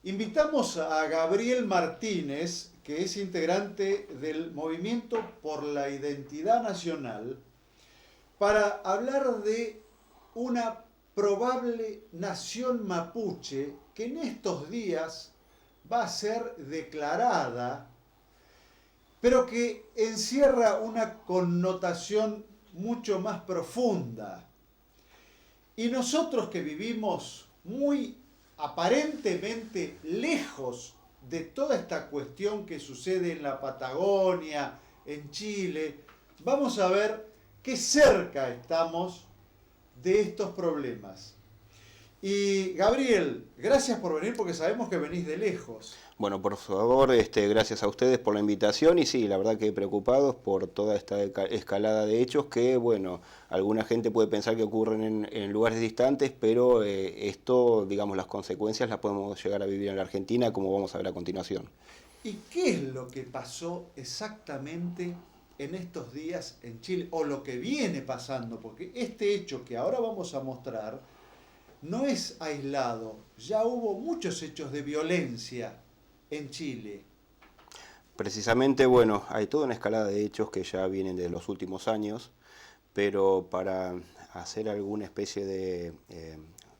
Invitamos a Gabriel Martínez, que es integrante del Movimiento por la Identidad Nacional, para hablar de una probable nación mapuche que en estos días va a ser declarada, pero que encierra una connotación mucho más profunda. Y nosotros que vivimos muy aparentemente lejos de toda esta cuestión que sucede en la Patagonia, en Chile, vamos a ver qué cerca estamos de estos problemas. Y Gabriel, gracias por venir porque sabemos que venís de lejos. Bueno, por favor, gracias a ustedes por la invitación y sí, la verdad que preocupados por toda esta escalada de hechos que, bueno, alguna gente puede pensar que ocurren en lugares distantes, pero esto, digamos, las consecuencias las podemos llegar a vivir en la Argentina, como vamos a ver a continuación. ¿Y qué es lo que pasó exactamente en estos días en Chile? O lo que viene pasando, porque este hecho que ahora vamos a mostrar no es aislado. Ya hubo muchos hechos de violencia en Chile. Precisamente, bueno, hay toda una escalada de hechos que ya vienen de los últimos años, pero para hacer alguna especie de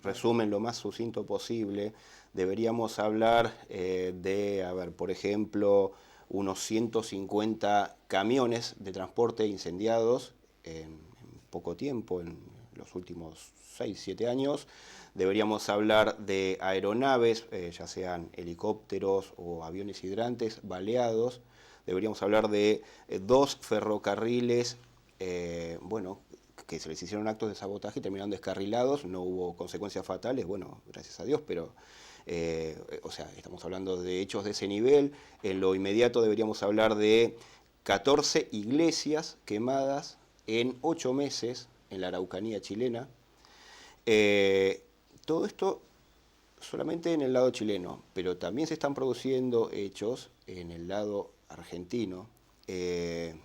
resumen lo más sucinto posible, deberíamos hablar a ver, por ejemplo, unos 150 camiones de transporte incendiados en poco tiempo, en los últimos 6, 7 años. Deberíamos hablar de aeronaves, ya sean helicópteros o aviones hidrantes baleados. Deberíamos hablar de 2 ferrocarriles, bueno, que se les hicieron actos de sabotaje y terminaron descarrilados. No hubo consecuencias fatales, bueno, gracias a Dios, pero o sea, estamos hablando de hechos de ese nivel. En lo inmediato deberíamos hablar de 14 iglesias quemadas en 8 meses en la Araucanía chilena. Todo esto solamente en el lado chileno, pero también se están produciendo hechos en el lado argentino. Yo,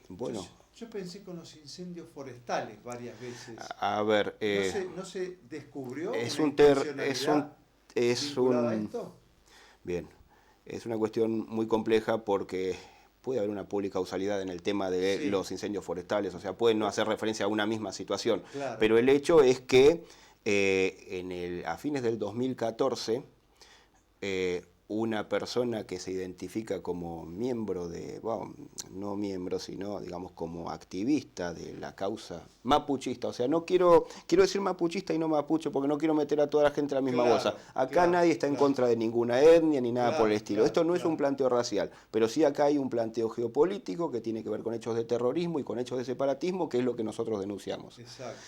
Bueno, yo pensé con los incendios forestales varias veces. a ver, ¿No se descubrió es una un ter, intencionalidad es vinculada a un, esto? bien, es una cuestión muy compleja porque puede haber una policausalidad en el tema de Sí, los incendios forestales, o sea, pueden no hacer referencia a una misma situación, claro. pero el hecho es que a fines del 2014, una persona que se identifica como miembro de, bueno, no miembro, sino digamos como activista de la causa mapuchista, o sea, no quiero decir mapuchista y no mapuche porque no quiero meter a toda la gente en la misma bolsa. Claro, Acá claro, nadie está en claro, contra de ninguna etnia ni nada por el claro, estilo. claro, Esto no es un claro. planteo racial, pero sí acá hay un planteo geopolítico que tiene que ver con hechos de terrorismo y con hechos de separatismo, que es lo que nosotros denunciamos. Exacto.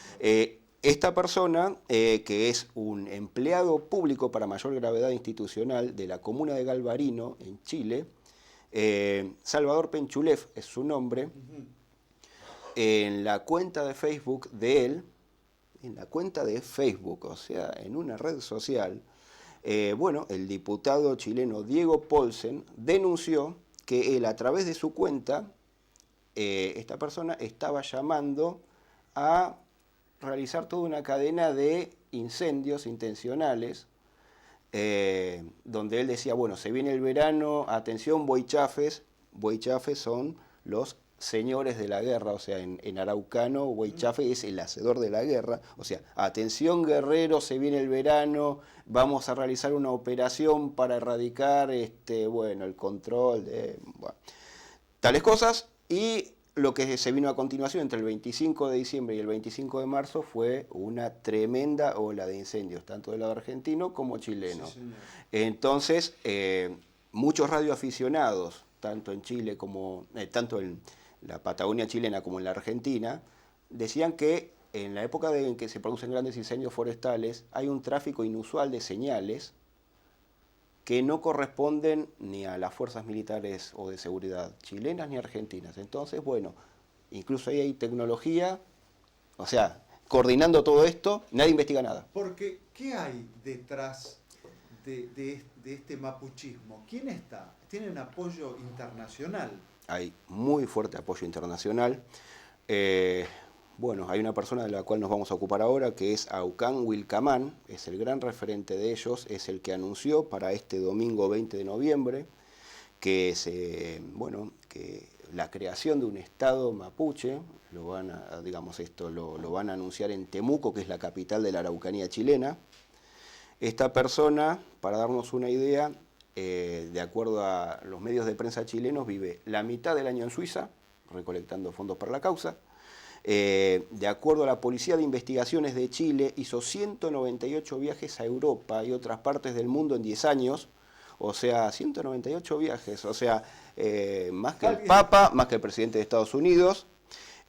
Esta persona, que es un empleado público para mayor gravedad institucional de la comuna de Galvarino, en Chile, Salvador Penchulef es su nombre, Ujú. en la cuenta de Facebook de él, en la cuenta de Facebook, o sea, en una red social, bueno, el diputado chileno Diego Paulsen denunció que él a través de su cuenta, esta persona estaba llamando a realizar toda una cadena de incendios intencionales, donde él decía, bueno, se viene el verano, atención, Boichafes. Boichafes son los señores de la guerra, o sea, en araucano, Boichafe es el hacedor de la guerra, o sea, atención guerreros, se viene el verano, vamos a realizar una operación para erradicar, bueno, el control de, bueno, tales cosas. Y lo que se vino a continuación entre el 25 de diciembre y el 25 de marzo fue una tremenda ola de incendios, tanto del lado argentino como Sí, chileno. señor. Entonces, muchos radioaficionados, tanto en Chile como, tanto en la Patagonia chilena como en la Argentina, decían que en la época en que se producen grandes incendios forestales hay un tráfico inusual de señales que no corresponden ni a las fuerzas militares o de seguridad chilenas ni argentinas. Entonces, bueno, incluso ahí hay tecnología, o sea, coordinando todo esto, nadie investiga nada. Porque, ¿qué hay detrás de este mapuchismo? ¿Quién está? ¿Tienen apoyo internacional? Hay muy fuerte apoyo internacional. Eh, bueno, hay una persona de la cual nos vamos a ocupar ahora, que es Aucán Wilcamán, es el gran referente de ellos, es el que anunció para este domingo 20 de noviembre que la creación de un estado mapuche, lo van a anunciar en Temuco, que es la capital de la Araucanía chilena. Esta persona, para darnos una idea, de acuerdo a los medios de prensa chilenos, vive la mitad del año en Suiza, recolectando fondos para la causa. De acuerdo a la Policía de Investigaciones de Chile, hizo 198 viajes a Europa y otras partes del mundo en 10 años. O sea, 198 viajes, o sea, más que el Papa, más que el presidente de Estados Unidos.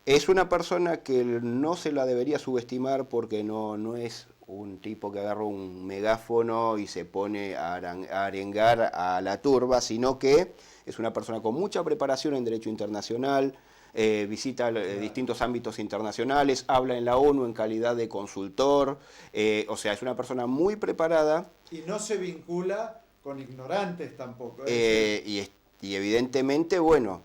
Es una persona que no se la debería subestimar porque no es un tipo que agarra un megáfono y se pone a arengar a la turba, sino que es una persona con mucha preparación en derecho internacional, visita distintos ámbitos internacionales, habla en la ONU en calidad de consultor, o sea, es una persona muy preparada. Y no se vincula con ignorantes tampoco. Y evidentemente, bueno,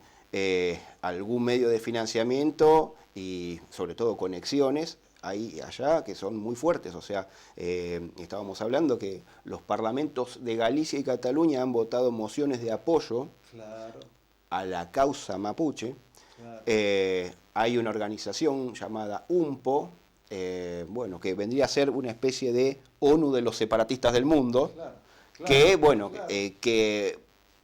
algún medio de financiamiento y sobre todo conexiones ahí y allá que son muy fuertes. O sea, estábamos hablando que los parlamentos de Galicia y Cataluña han votado mociones de apoyo a la causa mapuche. Hay una organización llamada UNPO, que vendría a ser una especie de ONU de los separatistas del mundo. Que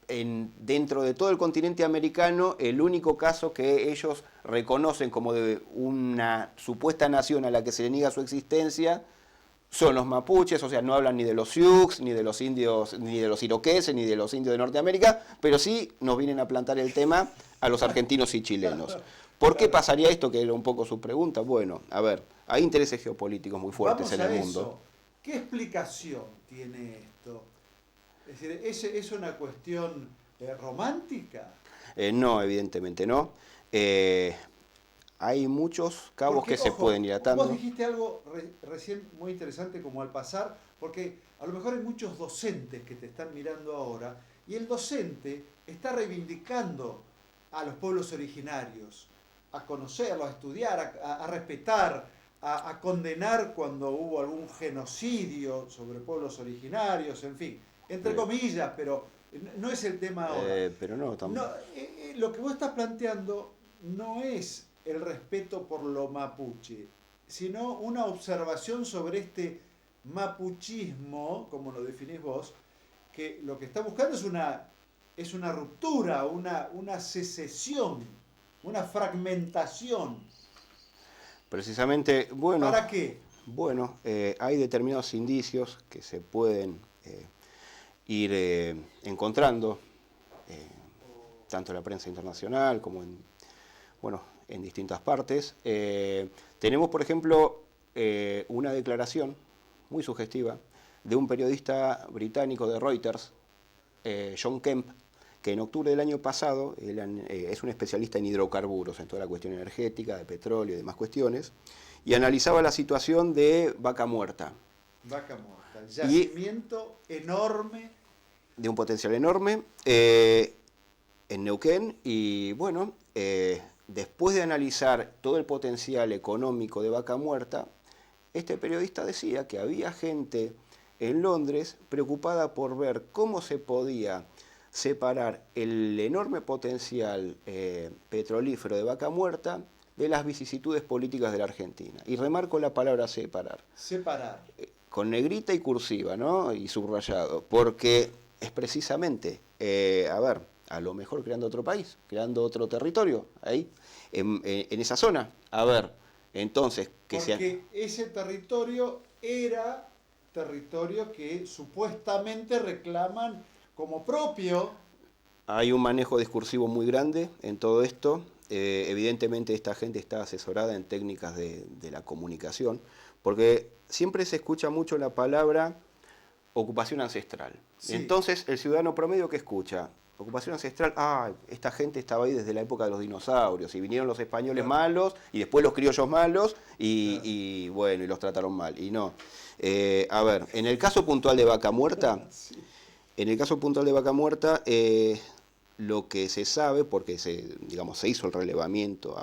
dentro de todo el continente americano, el único caso que ellos reconocen como de una supuesta nación a la que se le niega su existencia son los mapuches, o sea, no hablan ni de los Sioux, ni de los indios, ni de los iroqueses, ni de los indios de Norteamérica, pero sí nos vienen a plantar el tema a los argentinos y chilenos. ¿Por qué pasaría esto? Que era un poco su pregunta. Bueno, a ver, hay intereses geopolíticos muy fuertes en el mundo. ¿Qué explicación tiene esto? Es decir, ¿es una cuestión romántica? No, evidentemente no. Hay muchos cabos que se pueden ir atando. Vos dijiste algo recién muy interesante como al pasar, porque a lo mejor hay muchos docentes que te están mirando ahora, y el docente está reivindicando a los pueblos originarios, a conocerlos, a estudiar, a respetar, a condenar cuando hubo algún genocidio sobre pueblos originarios, en fin. Entre comillas, pero no es el tema ahora. Pero no, tampoco. Lo que vos estás planteando no es el respeto por lo mapuche, sino una observación sobre este mapuchismo, como lo definís vos, que lo que está buscando es una ruptura, una secesión, una fragmentación. Precisamente, bueno. ¿Para qué? Bueno, hay determinados indicios que se pueden ir encontrando, tanto en la prensa internacional como en distintas partes. Tenemos, por ejemplo, una declaración muy sugestiva de un periodista británico de Reuters, John Kemp, que en octubre del año pasado es un especialista en hidrocarburos, en toda la cuestión energética, de petróleo y demás cuestiones, y analizaba la situación de Vaca Muerta. Vaca Muerta, yacimiento enorme. De un potencial enorme en Neuquén, y bueno, después de analizar todo el potencial económico de Vaca Muerta, este periodista decía que había gente en Londres preocupada por ver cómo se podía separar el enorme potencial petrolífero de Vaca Muerta de las vicisitudes políticas de la Argentina. Y remarco la palabra separar. Separar. Con negrita y cursiva, ¿no? Y subrayado, porque es precisamente, a lo mejor creando otro país, creando otro territorio, ahí, en esa zona. A ver, entonces, porque ese territorio era territorio que supuestamente reclaman como propio. Hay un manejo discursivo muy grande en todo esto. Evidentemente esta gente está asesorada en técnicas de la comunicación, porque siempre se escucha mucho la palabra ocupación ancestral. Sí. Entonces, el ciudadano promedio, ¿qué escucha? Ocupación ancestral, esta gente estaba ahí desde la época de los dinosaurios, y vinieron los españoles malos, y después los criollos malos, y los trataron mal. Y no. En el caso puntual de Vaca Muerta, lo que se sabe, porque se hizo el relevamiento,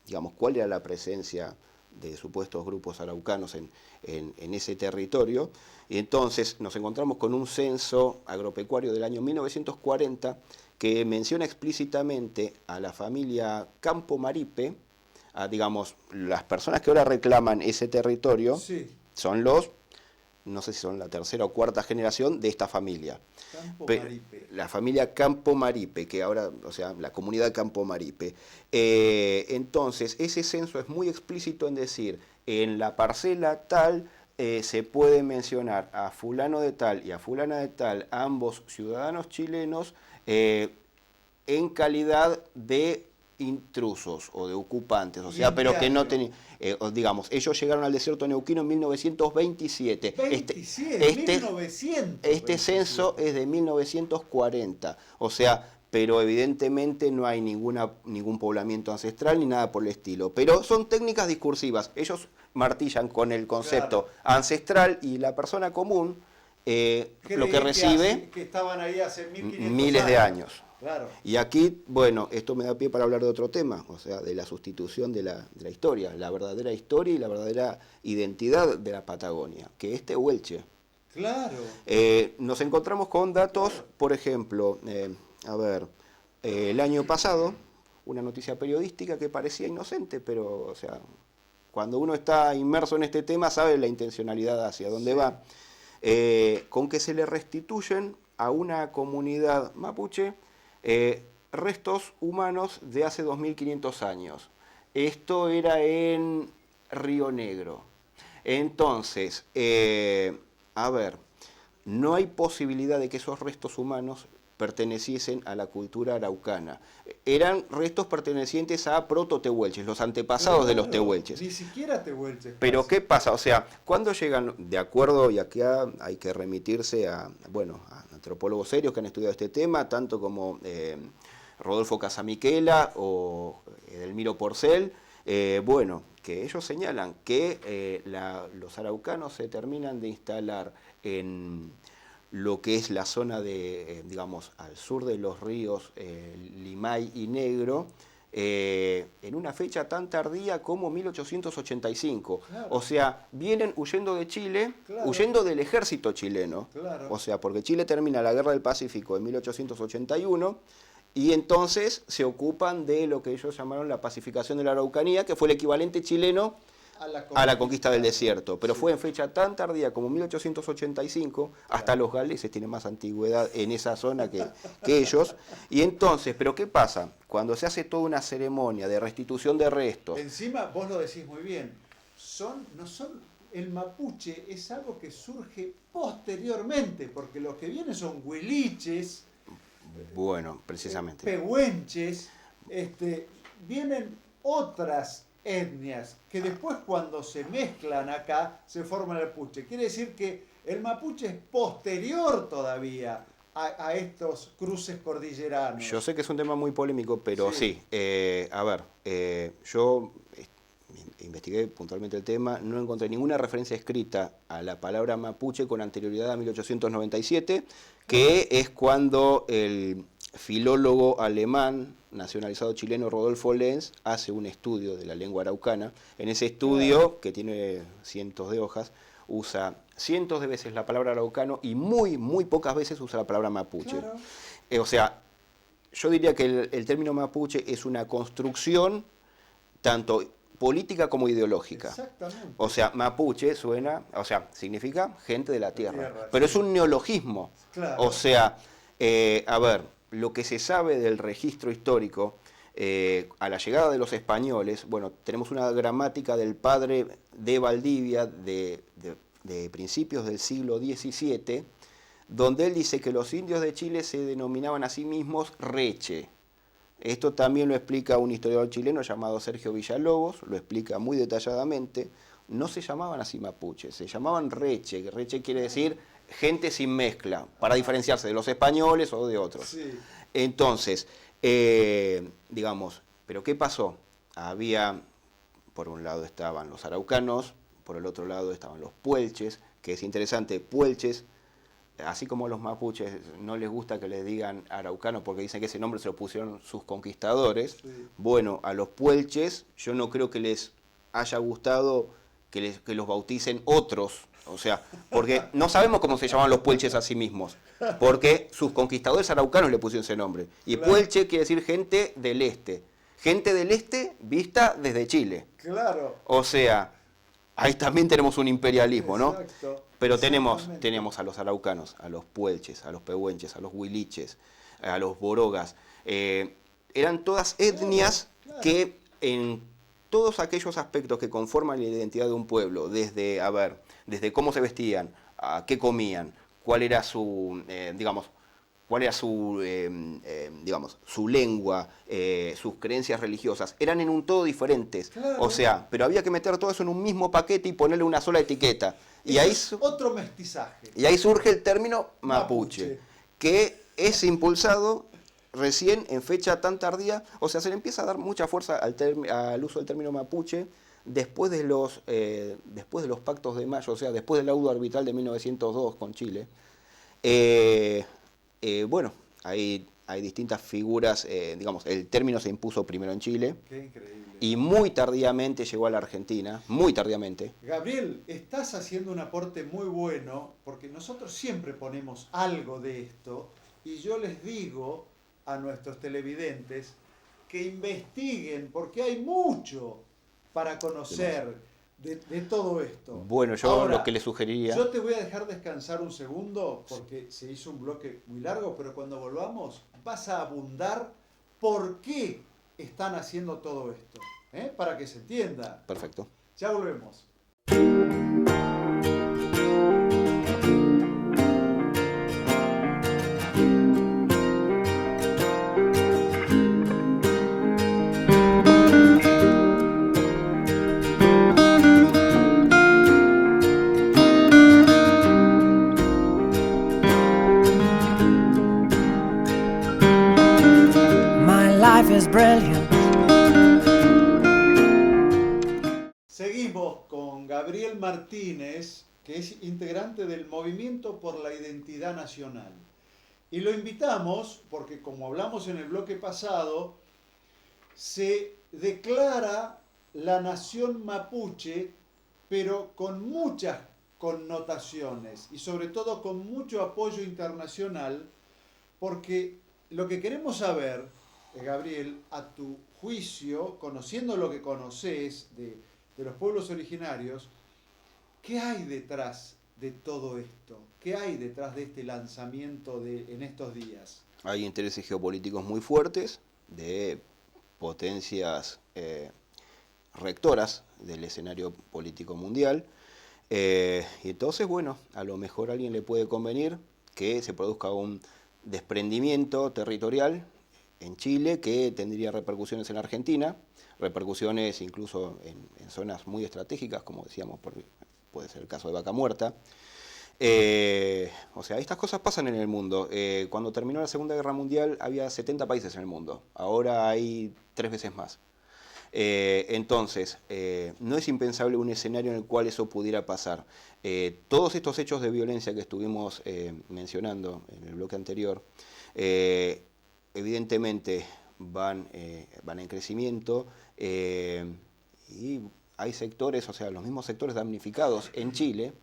digamos, cuál era la presencia de supuestos grupos araucanos en ese territorio. Y entonces nos encontramos con un censo agropecuario del año 1940 que menciona explícitamente a la familia Campo Maripe, a, digamos, las personas que ahora reclaman ese territorio, Sí. son los, no sé si son la tercera o cuarta generación de esta familia. Campo Maripe. La familia Campo Maripe, que ahora, o sea, la comunidad Campo Maripe. Entonces, ese censo es muy explícito en decir, en la parcela tal se puede mencionar a fulano de tal y a fulana de tal, ambos ciudadanos chilenos, en calidad de intrusos o de ocupantes, o sea, pero que no tenían, digamos, ellos llegaron al desierto neuquino en 1927. 1927. Este censo es de 1940, o sea, pero evidentemente no hay ningún poblamiento ancestral ni nada por el estilo. Pero son técnicas discursivas, ellos martillan con el concepto ancestral y la persona común lo que recibe que estaban ahí hace 1500 miles de años. Claro. Y aquí, bueno, esto me da pie para hablar de otro tema, o sea, de la sustitución de la historia, la verdadera historia y la verdadera identidad de la Patagonia, que es Tehuelche. Claro. Nos encontramos con datos, por ejemplo, el año pasado, una noticia periodística que parecía inocente, pero, o sea, cuando uno está inmerso en este tema sabe la intencionalidad hacia dónde va, con que se le restituyen a una comunidad mapuche restos humanos de hace 2500 años. Esto era en Río Negro. Entonces, no hay posibilidad de que esos restos humanos perteneciesen a la cultura araucana. Eran restos pertenecientes a proto-tehuelches, los antepasados de los tehuelches. Ni siquiera tehuelches. Pero ¿qué pasa? O sea, cuando llegan, de acuerdo, y aquí hay que remitirse a antropólogos serios que han estudiado este tema, tanto como Rodolfo Casamiquela o Edelmiro Porcel, que ellos señalan que los araucanos se terminan de instalar en lo que es la zona de, digamos, al sur de los ríos Limay y Negro, en una fecha tan tardía como 1885. Claro. O sea, vienen huyendo de Chile, claro, huyendo del ejército chileno. Claro. O sea, porque Chile termina la Guerra del Pacífico en 1881 y entonces se ocupan de lo que ellos llamaron la pacificación de la Araucanía, que fue el equivalente chileno a la conquista del desierto, pero fue en fecha tan tardía como 1885, hasta los galeses tienen más antigüedad en esa zona que ellos, y entonces, ¿pero qué pasa? Cuando se hace toda una ceremonia de restitución de restos... Encima, vos lo decís muy bien, el mapuche es algo que surge posteriormente, porque los que vienen son huiliches, bueno, precisamente. Pehuenches, vienen otras etnias que después cuando se mezclan acá se forman el mapuche. Quiere decir que el mapuche es posterior todavía a estos cruces cordilleranos. Yo sé que es un tema muy polémico, pero sí, yo investigué puntualmente el tema, no encontré ninguna referencia escrita a la palabra mapuche con anterioridad a 1897, que es cuando el filólogo alemán nacionalizado chileno Rodolfo Lenz hace un estudio de la lengua araucana. En ese estudio, que tiene cientos de hojas, usa cientos de veces la palabra araucano y muy, muy pocas veces usa la palabra mapuche. Claro. O sea, yo diría que el término mapuche es una construcción tanto política como ideológica. Exactamente. O sea, mapuche significa gente de la tierra, pero es un neologismo. Claro. O sea, lo que se sabe del registro histórico, a la llegada de los españoles, bueno, tenemos una gramática del padre de Valdivia de principios del siglo XVII, donde él dice que los indios de Chile se denominaban a sí mismos reche. Esto también lo explica un historiador chileno llamado Sergio Villalobos, lo explica muy detalladamente. No se llamaban así mapuches, se llamaban reche. Reche quiere decir gente sin mezcla, para diferenciarse de los españoles o de otros. Sí. Entonces, digamos, ¿pero qué pasó? Por un lado estaban los araucanos, por el otro lado estaban los puelches, que es interesante, puelches así como a los mapuches no les gusta que les digan araucanos porque dicen que ese nombre se lo pusieron sus conquistadores, Sí. bueno, a los puelches yo no creo que les haya gustado que los bauticen otros, o sea, porque no sabemos cómo se llaman los puelches a sí mismos, porque sus conquistadores araucanos le pusieron ese nombre. Y Claro. puelche quiere decir gente del este vista desde Chile. Claro. O sea, ahí también tenemos un imperialismo, ¿no? Exacto. Pero Exactamente. tenemos a los araucanos, a los puelches, a los pehuenches, a los huiliches, a los borogas. Eran todas etnias Claro. que en todos aquellos aspectos que conforman la identidad de un pueblo, desde cómo se vestían, a qué comían, cuál era su, su lengua, sus creencias religiosas, eran en un todo diferentes. Claro. O sea, pero había que meter todo eso en un mismo paquete y ponerle una sola etiqueta. Y ahí, Otro mestizaje. y ahí surge el término mapuche, que es impulsado recién en fecha tan tardía, o sea, se le empieza a dar mucha fuerza al uso del término mapuche después de los pactos de Mayo, o sea, después del laudo arbitral de 1902 con Chile. Bueno, hay distintas figuras, el término se impuso primero en Chile. Qué increíble. Y muy tardíamente llegó a la Argentina, muy tardíamente. Gabriel, estás haciendo un aporte muy bueno, porque nosotros siempre ponemos algo de esto, y yo les digo a nuestros televidentes que investiguen, porque hay mucho para conocer de todo esto. Bueno, yo Ahora, lo que le sugeriría... yo te voy a dejar descansar un segundo, porque se hizo un bloque muy largo, pero cuando volvamos vas a abundar por qué están haciendo todo esto, para que se entienda. Perfecto. Ya volvemos. My life is brilliant. Seguimos con Gabriel Martínez, que es integrante del Movimiento por la Identidad Nacional. Y lo invitamos porque, como hablamos en el bloque pasado, se declara la nación mapuche, pero con muchas connotaciones y sobre todo con mucho apoyo internacional, porque lo que queremos saber, Gabriel, a tu juicio, conociendo lo que conoces de los pueblos originarios, ¿qué hay detrás de todo esto? ¿Qué hay detrás de este lanzamiento en estos días? Hay intereses geopolíticos muy fuertes de potencias rectoras del escenario político mundial. Y entonces, bueno, a lo mejor a alguien le puede convenir que se produzca un desprendimiento territorial en Chile que tendría repercusiones en Argentina, repercusiones incluso en zonas muy estratégicas, como decíamos, puede ser el caso de Vaca Muerta. O sea, estas cosas pasan en el mundo. Cuando terminó la Segunda Guerra Mundial había 70 países en el mundo, ahora hay 3 veces más. Entonces, no es impensable un escenario en el cual eso pudiera pasar. Todos estos hechos de violencia que estuvimos mencionando en el bloque anterior, evidentemente van en crecimiento y hay sectores, o sea, los mismos sectores damnificados en Chile.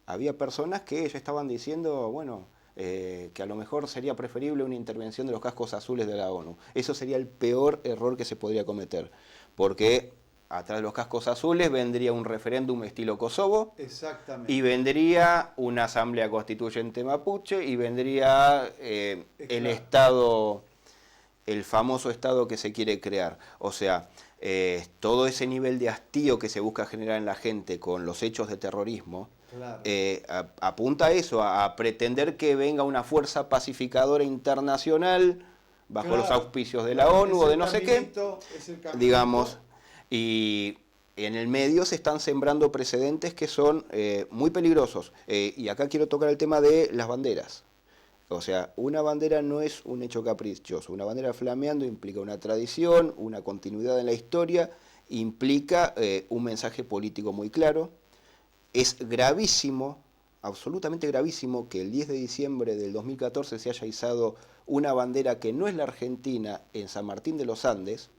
Había personas que ya estaban diciendo, bueno, que a lo mejor sería preferible una intervención de los cascos azules de la ONU. Eso sería el peor error que se podría cometer, porque atrás de los cascos azules vendría un referéndum estilo Kosovo. Exactamente. Y vendría una asamblea constituyente mapuche y vendría el Estado, el famoso Estado que se quiere crear. O sea, todo ese nivel de hastío que se busca generar en la gente con los hechos de terrorismo, claro, apunta a eso, a pretender que venga una fuerza pacificadora internacional bajo claro, los auspicios de la ONU o de no sé qué, digamos, y en el medio se están sembrando precedentes que son muy peligrosos. Y acá quiero tocar el tema de las banderas. O sea, una bandera no es un hecho caprichoso. Una bandera flameando implica una tradición, una continuidad en la historia, implica un mensaje político muy claro. Es gravísimo absolutamente gravísimo que el 10 de diciembre del 2014 se haya izado una bandera que no es la Argentina en San Martín de los Andes.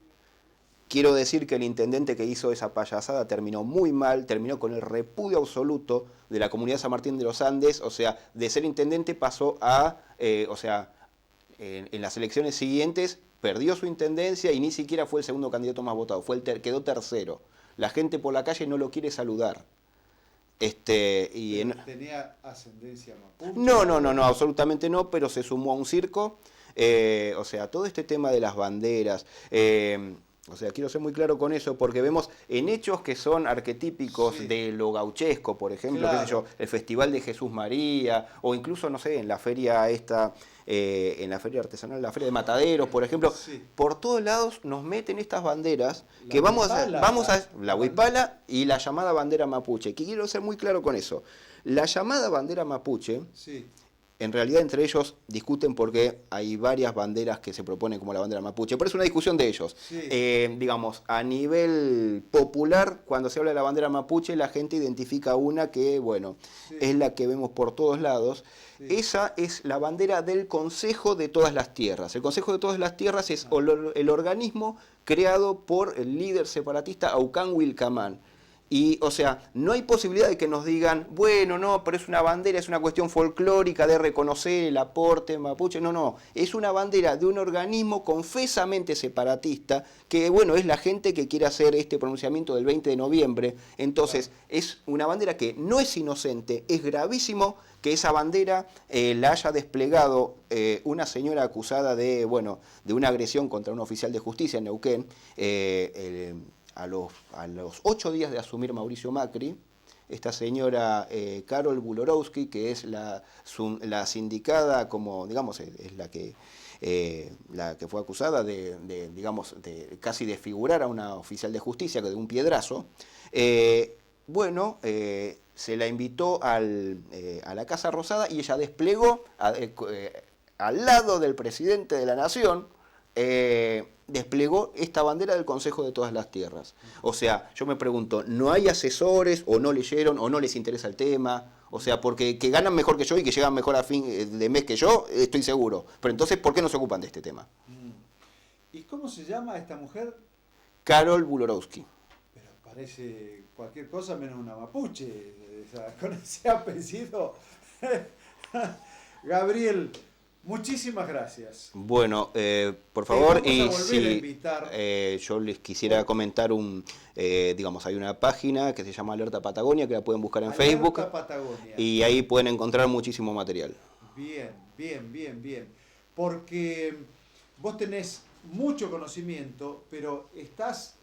Quiero decir que el intendente que hizo esa payasada terminó muy mal, terminó con el repudio absoluto de la comunidad de San Martín de los Andes, o sea, de ser intendente pasó a, en las elecciones siguientes perdió su intendencia y ni siquiera fue el segundo candidato más votado, quedó tercero. La gente por la calle no lo quiere saludar. ¿Tenía ascendencia mapuche? No, absolutamente no, pero se sumó a un circo. O sea, todo este tema de las banderas, o sea, quiero ser muy claro con eso, porque vemos en hechos que son arquetípicos sí. de lo gauchesco, por ejemplo, Claro. qué sé yo, el Festival de Jesús María, o incluso, no sé, en la feria en la feria artesanal, la feria de Mataderos, por ejemplo, Sí. por todos lados nos meten estas banderas La que vamos huipala, a la huipala y la llamada bandera mapuche, que quiero ser muy claro con eso. La llamada bandera mapuche, Sí. en realidad entre ellos discuten porque hay varias banderas que se proponen como la bandera mapuche, pero es una discusión de ellos. Sí. Digamos, a nivel popular, cuando se habla de la bandera mapuche, la gente identifica una que, bueno, Sí. es la que vemos por todos lados. Sí. Esa es la bandera del Consejo de Todas las Tierras. El Consejo de Todas las Tierras es el organismo creado por el líder separatista Aucán Wilcamán. Y, o sea, no hay posibilidad de que nos digan, bueno, no, pero es una bandera, es una cuestión folclórica de reconocer el aporte mapuche. No, es una bandera de un organismo confesamente separatista que, bueno, es la gente que quiere hacer este pronunciamiento del 20 de noviembre. Entonces, es una bandera que no es inocente, es gravísimo que esa bandera la haya desplegado una señora acusada de, bueno, de una agresión contra un oficial de justicia en Neuquén, a los 8 días de asumir Mauricio Macri, esta señora Karol Bulorowski, que es la sindicada, como digamos, es la que fue acusada digamos, de casi desfigurar a una oficial de justicia de un piedrazo, se la invitó a la Casa Rosada y ella desplegó al lado del presidente de la Nación, desplegó esta bandera del Consejo de Todas las Tierras. O sea, yo me pregunto, ¿no hay asesores o no leyeron o no les interesa el tema? O sea, porque que ganan mejor que yo y que llegan mejor a fin de mes que yo, estoy seguro. Pero entonces, ¿por qué no se ocupan de este tema? ¿Y cómo se llama esta mujer? Karol Bulorowski. Pero parece cualquier cosa menos una mapuche, con ese apellido. Gabriel, muchísimas gracias. Bueno, por favor, vamos a y volver a si invitar. yo les quisiera comentar digamos, hay una página que se llama Alerta Patagonia, que la pueden buscar en Alerta Facebook, Patagonia. y ahí pueden encontrar muchísimo material. Bien. Porque vos tenés mucho conocimiento, pero estás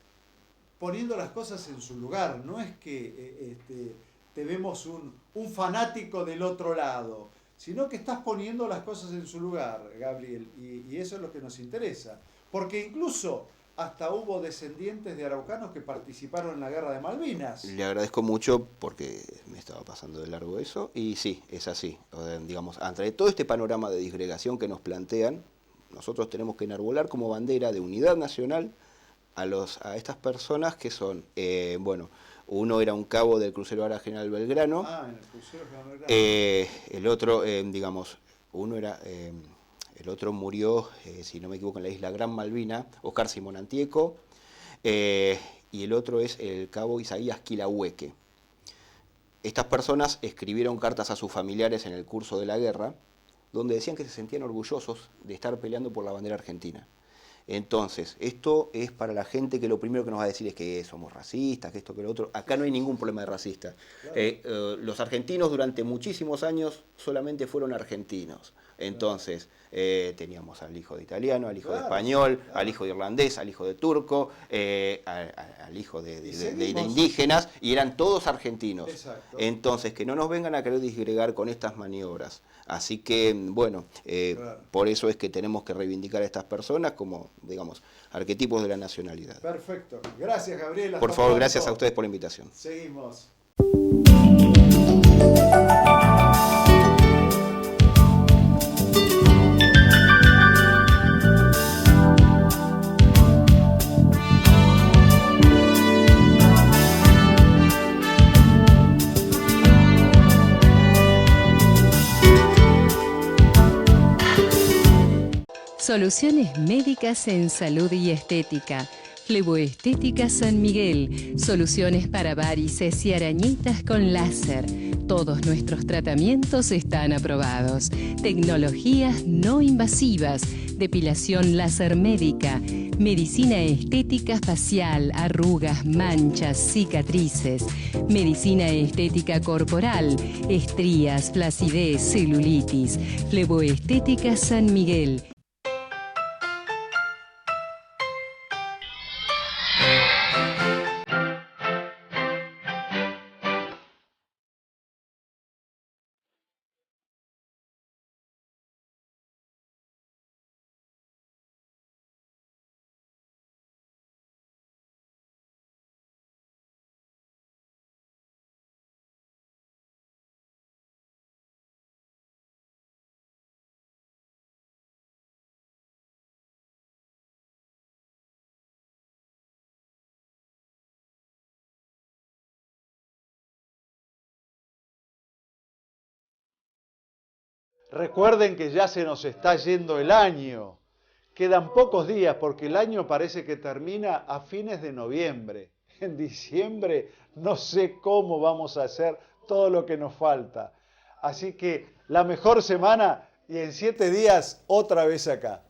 poniendo las cosas en su lugar. No es que te vemos un fanático del otro lado, sino que estás poniendo las cosas en su lugar, Gabriel, y eso es lo que nos interesa. Porque incluso hasta hubo descendientes de araucanos que participaron en la Guerra de Malvinas. Le agradezco mucho porque me estaba pasando de largo eso, y sí, es así. Digamos, ante todo este panorama de disgregación que nos plantean, nosotros tenemos que enarbolar como bandera de unidad nacional a estas personas que son, uno era un cabo del crucero Ara General Belgrano, En el crucero General Belgrano. el otro, el otro murió, si no me equivoco, en la isla Gran Malvina, Oscar Simón Antieco, y el otro es el cabo Isaías Quilahueque. Estas personas escribieron cartas a sus familiares en el curso de la guerra, donde decían que se sentían orgullosos de estar peleando por la bandera argentina. Entonces, esto es para la gente que lo primero que nos va a decir es que somos racistas, que esto, que lo otro. Acá no hay ningún problema de racista. Claro. Los argentinos durante muchísimos años solamente fueron argentinos. Entonces, teníamos al hijo de italiano, al hijo de español, al hijo de irlandés, al hijo de turco, al hijo de indígenas, y eran todos argentinos. Exacto. Entonces, que no nos vengan a querer disgregar con estas maniobras. Así que, bueno, por eso es que tenemos que reivindicar a estas personas como, digamos, arquetipos de la nacionalidad. Perfecto. Gracias, Gabriel. Por favor, gracias a ustedes por la invitación. Seguimos. Soluciones médicas en salud y estética. Fleboestética San Miguel. Soluciones para varices y arañitas con láser. Todos nuestros tratamientos están aprobados. Tecnologías no invasivas. Depilación láser médica. Medicina estética facial, arrugas, manchas, cicatrices. Medicina estética corporal, estrías, flacidez, celulitis. Fleboestética San Miguel. Recuerden que ya se nos está yendo el año. Quedan pocos días porque el año parece que termina a fines de noviembre. En diciembre no sé cómo vamos a hacer todo lo que nos falta. Así que la mejor semana y en 7 días otra vez acá.